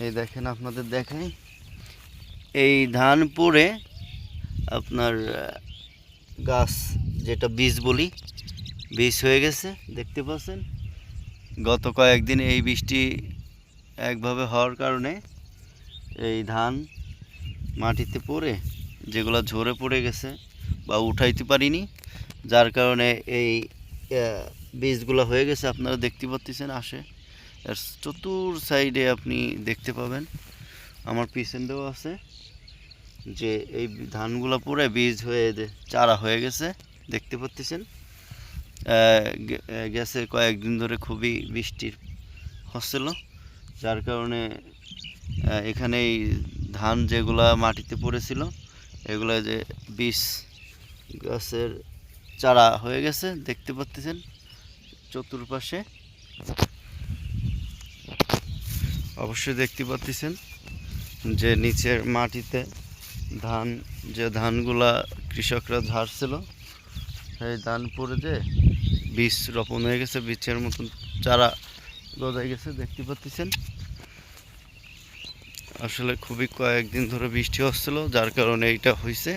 এই দেখেন, আপনাদের দেখাই, এই ধান পড়ে আপনার গাছ, যেটা বীজ বলি, বীজ হয়ে গেছে দেখতে পাচ্ছেন। গত কয়েকদিন এই বৃষ্টি একভাবে হওয়ার কারণে এই ধান মাটিতে পড়ে যেগুলো ঝরে পড়ে গেছে বা উঠাইতে পারিনি, যার কারণে এই বীজগুলো হয়ে গেছে। আপনারা দেখতে পাচ্ছেন, আসে আর চতুর সাইডে আপনি দেখতে পাবেন, আমার পিছনেও আছে, যে এই ধানগুলো পুরো বীজ হয়ে চারা হয়ে গেছে দেখতে পাচ্ছেন। গেছে কয়েকদিন ধরে খুবই বৃষ্টির হচ্ছিল, যার কারণে এখানে এই ধান যেগুলা মাটিতে পড়েছিল এগুলো যে বীজ গাছের চারা হয়ে গেছে দেখতে পাচ্ছেন চতুর্পাশে। অবশ্যই দেখতে পাচ্ছেন যে নিচের মাটিতে ধান, যে ধানগুলা কৃষকরা ঝাড়ছিল, সেই ধান পড়ে যে বীজ রোপণ হয়ে গেছে, বীজের মতন চারা গজায় গেছে দেখতে পাচ্ছেন। আসলে খুবই কয়েকদিন ধরে বৃষ্টি হচ্ছিল, যার কারণে এইটা হয়েছে।